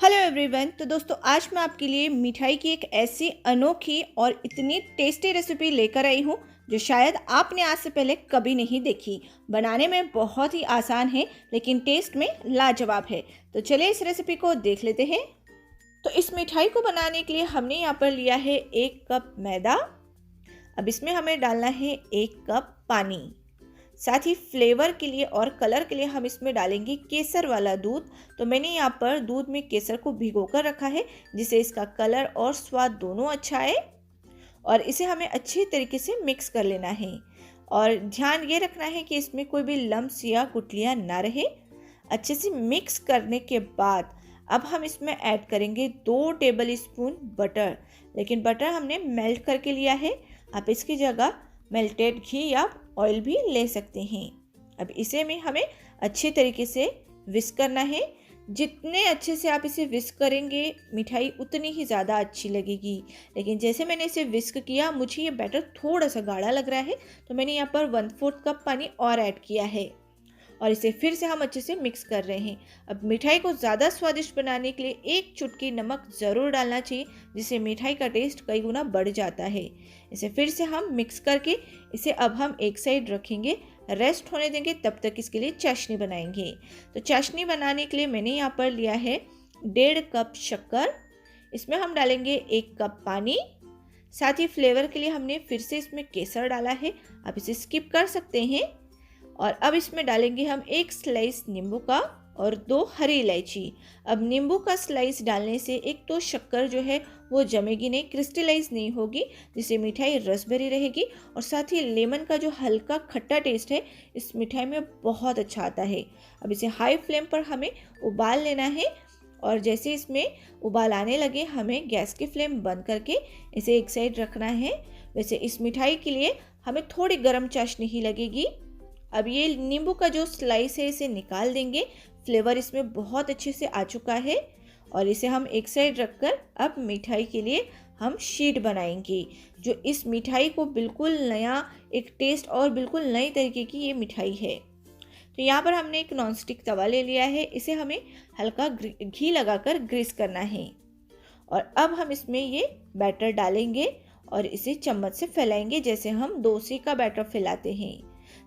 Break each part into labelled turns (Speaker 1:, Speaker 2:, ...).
Speaker 1: Hello everyone. तो दोस्तों आज मैं आपके लिए मिठाई की एक ऐसी अनोखी और इतनी टेस्टी रेसिपी लेकर आई हूँ जो शायद आपने आज से पहले कभी नहीं देखी। बनाने में बहुत ही आसान है लेकिन टेस्ट में लाजवाब है। तो चलिए इस रेसिपी को देख लेते हैं। तो इस मिठाई को बनाने के लिए हमने यहाँ पर लिया है 1 कप मैदा। अब इसमें हमें डालना है 1 कप पानी। साथ ही फ्लेवर के लिए और कलर के लिए हम इसमें डालेंगे केसर वाला दूध। तो मैंने यहाँ पर दूध में केसर को भिगो कर रखा है जिससे इसका कलर और स्वाद दोनों अच्छा आए। और इसे हमें अच्छी तरीके से मिक्स कर लेना है और ध्यान ये रखना है कि इसमें कोई भी लम्स या गुठलियाँ ना रहे। अच्छे से मिक्स करने के बाद अब हम इसमें ऐड करेंगे 2 टेबल स्पून बटर। लेकिन बटर हमने मेल्ट करके लिया है। आप इसकी जगह मेल्टेड घी या ऑयल भी ले सकते हैं। अब इसे में हमें अच्छे तरीके से विस्क करना है। जितने अच्छे से आप इसे विस्क करेंगे मिठाई उतनी ही ज़्यादा अच्छी लगेगी। लेकिन जैसे मैंने इसे विस्क किया मुझे ये बैटर थोड़ा सा गाढ़ा लग रहा है तो मैंने यहाँ पर 1/4 कप पानी और ऐड किया है और इसे फिर से हम अच्छे से मिक्स कर रहे हैं। अब मिठाई को ज़्यादा स्वादिष्ट बनाने के लिए 1 चुटकी नमक ज़रूर डालना चाहिए जिससे मिठाई का टेस्ट कई गुना बढ़ जाता है। इसे फिर से हम मिक्स करके इसे अब हम एक साइड रखेंगे, रेस्ट होने देंगे। तब तक इसके लिए चाशनी बनाएंगे। तो चाशनी बनाने के लिए मैंने यहाँ पर लिया है 1.5 कप शक्कर। इसमें हम डालेंगे 1 कप पानी। साथ ही फ्लेवर के लिए हमने फिर से इसमें केसर डाला है, आप इसे स्किप कर सकते हैं। और अब इसमें डालेंगे हम 1 स्लाइस नींबू का और 2 हरी इलायची। अब नींबू का स्लाइस डालने से एक तो शक्कर जो है वो जमेगी नहीं, क्रिस्टलाइज नहीं होगी, जिससे मिठाई रस भरी रहेगी। और साथ ही लेमन का जो हल्का खट्टा टेस्ट है इस मिठाई में बहुत अच्छा आता है। अब इसे हाई फ्लेम पर हमें उबाल लेना है और जैसे इसमें उबाल आने लगे हमें गैस की फ्लेम बंद करके इसे एक साइड रखना है। वैसे इस मिठाई के लिए हमें थोड़ी गर्म चाशनी ही लगेगी। अब ये नींबू का जो स्लाइस है इसे निकाल देंगे। फ्लेवर इसमें बहुत अच्छे से आ चुका है और इसे हम एक साइड रखकर अब मिठाई के लिए हम शीट बनाएंगे जो इस मिठाई को बिल्कुल नया एक टेस्ट और बिल्कुल नई तरीके की ये मिठाई है। तो यहाँ पर हमने एक नॉनस्टिक तवा ले लिया है, इसे हमें हल्का घी लगाकर ग्रीस करना है। और अब हम इसमें ये बैटर डालेंगे और इसे चम्मच से फैलाएंगे जैसे हम डोसे का बैटर फैलाते हैं।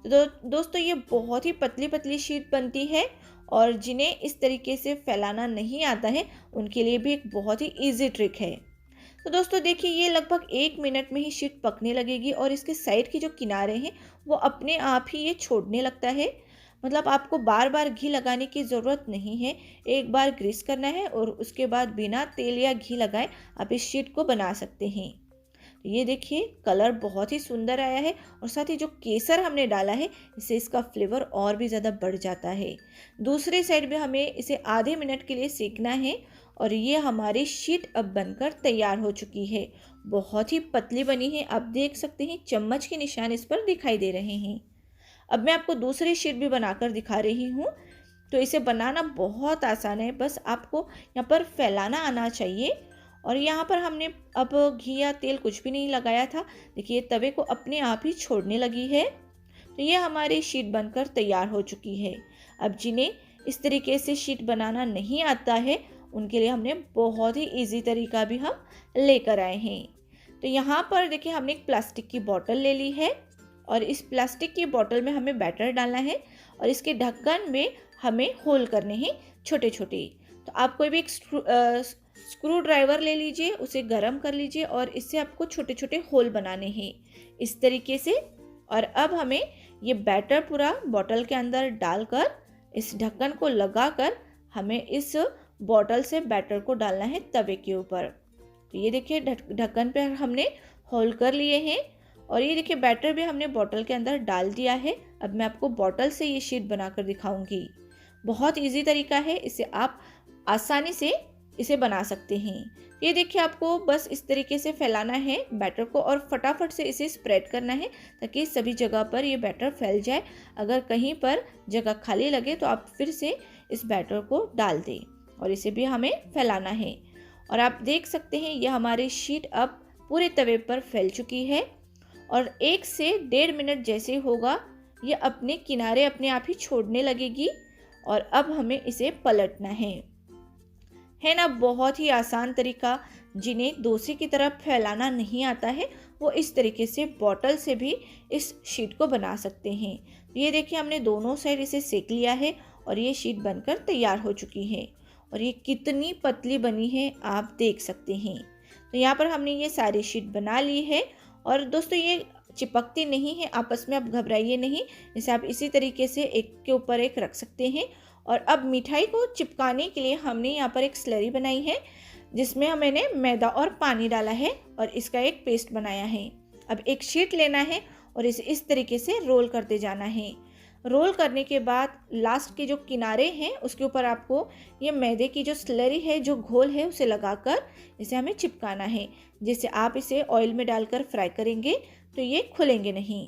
Speaker 1: तो दोस्तों ये बहुत ही पतली पतली शीट बनती है और जिन्हें इस तरीके से फैलाना नहीं आता है उनके लिए भी एक बहुत ही इजी ट्रिक है। तो दोस्तों देखिए ये लगभग 1 मिनट में ही शीट पकने लगेगी और इसके साइड के जो किनारे हैं वो अपने आप ही ये छोड़ने लगता है। मतलब आपको बार बार घी लगाने की ज़रूरत नहीं है, एक बार ग्रीस करना है और उसके बाद बिना तेल या घी लगाए आप इस शीट को बना सकते हैं। ये देखिए कलर बहुत ही सुंदर आया है और साथ ही जो केसर हमने डाला है इससे इसका फ्लेवर और भी ज़्यादा बढ़ जाता है। दूसरी साइड भी हमें इसे आधे मिनट के लिए सेकना है और ये हमारी शीट अब बनकर तैयार हो चुकी है। बहुत ही पतली बनी है, आप देख सकते हैं चम्मच के निशान इस पर दिखाई दे रहे हैं। अब मैं आपको दूसरी शीट भी बनाकर दिखा रही हूँ। तो इसे बनाना बहुत आसान है, बस आपको यहाँ पर फैलाना आना चाहिए। और यहाँ पर हमने अब घी या तेल कुछ भी नहीं लगाया था। देखिए तवे को अपने आप ही छोड़ने लगी है। तो ये हमारी शीट बनकर तैयार हो चुकी है। अब जिन्हें इस तरीके से शीट बनाना नहीं आता है उनके लिए हमने बहुत ही इजी तरीका भी हम लेकर आए हैं। तो यहाँ पर देखिए हमने एक प्लास्टिक की बोतल ले ली है और इस प्लास्टिक की बोतल में हमें बैटर डालना है और इसके ढक्कन में हमें होल करने हैं छोटे छोटे। तो आप कोई भी एक स्क्रू ड्राइवर ले लीजिए, उसे गर्म कर लीजिए और इससे आपको छोटे छोटे होल बनाने हैं इस तरीके से। और अब हमें ये बैटर पूरा बोतल के अंदर डालकर इस ढक्कन को लगाकर हमें इस बोतल से बैटर को डालना है तवे के ऊपर। तो ये देखिए ढक्कन पे हमने होल कर लिए हैं और ये देखिए बैटर भी हमने बोतल के अंदर डाल दिया है। अब मैं आपको बोतल से ये शीट बनाकर दिखाऊंगी। बहुत इजी तरीका है, इसे आप आसानी से इसे बना सकते हैं। ये देखिए आपको बस इस तरीके से फैलाना है बैटर को और फटाफट से इसे स्प्रेड करना है ताकि सभी जगह पर ये बैटर फैल जाए। अगर कहीं पर जगह खाली लगे तो आप फिर से इस बैटर को डाल दें और इसे भी हमें फैलाना है। और आप देख सकते हैं ये हमारी शीट अब पूरे तवे पर फैल चुकी है और 1 से 1.5 मिनट जैसे होगा ये अपने किनारे अपने आप ही छोड़ने लगेगी और अब हमें इसे पलटना है। है ना बहुत ही आसान तरीका। जिन्हें डोसे की तरफ फैलाना नहीं आता है वो इस तरीके से बॉटल से भी इस शीट को बना सकते हैं। ये देखिए हमने दोनों साइड इसे सेक लिया है और ये शीट बनकर तैयार हो चुकी है। और ये कितनी पतली बनी है आप देख सकते हैं। तो यहाँ पर हमने ये सारी शीट बना ली है। और दोस्तों ये चिपकती नहीं है आपस में, आप घबराइए नहीं। इसे आप इसी तरीके से एक के ऊपर एक रख सकते हैं। और अब मिठाई को चिपकाने के लिए हमने यहाँ पर एक स्लरी बनाई है जिसमें मैंने मैदा और पानी डाला है और इसका एक पेस्ट बनाया है। अब एक शीट लेना है और इसे इस तरीके से रोल करते जाना है। रोल करने के बाद लास्ट के जो किनारे हैं उसके ऊपर आपको ये मैदे की जो स्लरी है, जो घोल है, उसे लगाकर इसे हमें चिपकाना है। जिससे आप इसे ऑयल में डालकर फ्राई करेंगे तो ये खुलेंगे नहीं।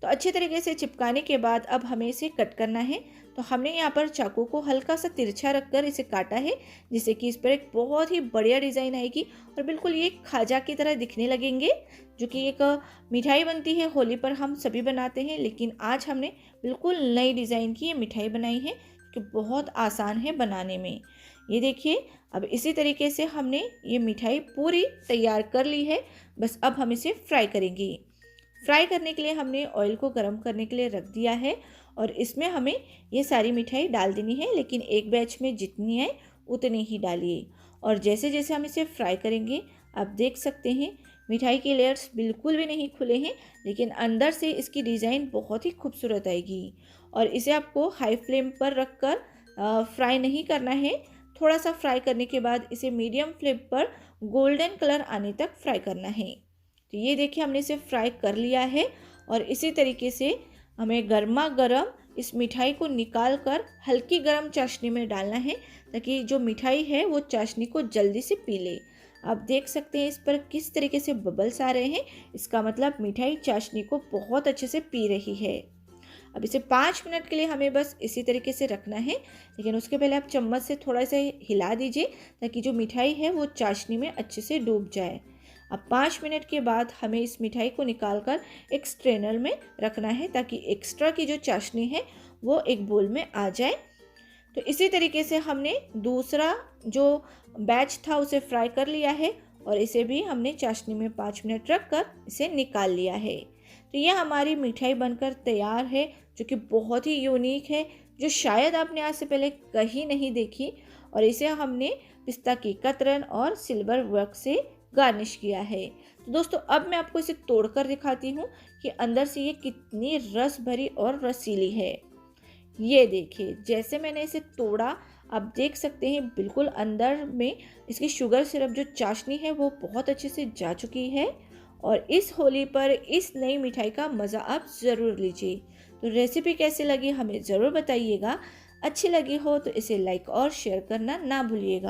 Speaker 1: तो अच्छे तरीके से चिपकाने के बाद अब हमें इसे कट करना है। तो हमने यहाँ पर चाकू को हल्का सा तिरछा रखकर इसे काटा है जिससे कि इस पर एक बहुत ही बढ़िया डिज़ाइन आएगी और बिल्कुल ये खाजा की तरह दिखने लगेंगे। जो कि एक मिठाई बनती है होली पर हम सभी बनाते हैं, लेकिन आज हमने बिल्कुल नई डिज़ाइन की ये मिठाई बनाई है कि बहुत आसान है बनाने में। ये देखिए अब इसी तरीके से हमने ये मिठाई पूरी तैयार कर ली है। बस अब हम इसे फ्राई करेंगे। फ्राई करने के लिए हमने ऑयल को गर्म करने के लिए रख दिया है और इसमें हमें ये सारी मिठाई डाल देनी है, लेकिन एक बैच में जितनी है उतनी ही डालिए। और जैसे जैसे हम इसे फ्राई करेंगे आप देख सकते हैं मिठाई के लेयर्स बिल्कुल भी नहीं खुले हैं, लेकिन अंदर से इसकी डिज़ाइन बहुत ही खूबसूरत आएगी। और इसे आपको हाई फ्लेम पर रखकर फ्राई नहीं करना है। थोड़ा सा फ्राई करने के बाद इसे मीडियम फ्लेम पर गोल्डन कलर आने तक फ्राई करना है। तो ये देखिए हमने इसे फ्राई कर लिया है और इसी तरीके से हमें गर्मा गर्म इस मिठाई को निकाल कर हल्की गर्म चाशनी में डालना है ताकि जो मिठाई है वो चाशनी को जल्दी से पी ले। आप देख सकते हैं इस पर किस तरीके से बबल्स आ रहे हैं, इसका मतलब मिठाई चाशनी को बहुत अच्छे से पी रही है। अब इसे 5 मिनट के लिए हमें बस इसी तरीके से रखना है, लेकिन उसके पहले आप चम्मच से थोड़ा सा हिला दीजिए ताकि जो मिठाई है वो चाशनी में अच्छे से डूब जाए। अब 5 मिनट के बाद हमें इस मिठाई को निकालकर एक स्ट्रेनर में रखना है ताकि एक्स्ट्रा की जो चाशनी है वो एक बोल में आ जाए। तो इसी तरीके से हमने दूसरा जो बैच था उसे फ्राई कर लिया है और इसे भी हमने चाशनी में 5 मिनट रखकर इसे निकाल लिया है। तो यह हमारी मिठाई बनकर तैयार है जो कि बहुत ही यूनिक है, जो शायद आपने आज से पहले कहीं नहीं देखी। और इसे हमने पिस्ता की कतरन और सिल्वर वर्क से गार्निश किया है। तो दोस्तों अब मैं आपको इसे तोड़कर दिखाती हूँ कि अंदर से ये कितनी रस भरी और रसीली है। ये देखिए जैसे मैंने इसे तोड़ा आप देख सकते हैं बिल्कुल अंदर में इसकी शुगर सिरप जो चाशनी है वो बहुत अच्छे से जा चुकी है। और इस होली पर इस नई मिठाई का मज़ा आप ज़रूर लीजिए। तो रेसिपी कैसी लगी हमें ज़रूर बताइएगा। अच्छी लगी हो तो इसे लाइक और शेयर करना ना भूलिएगा।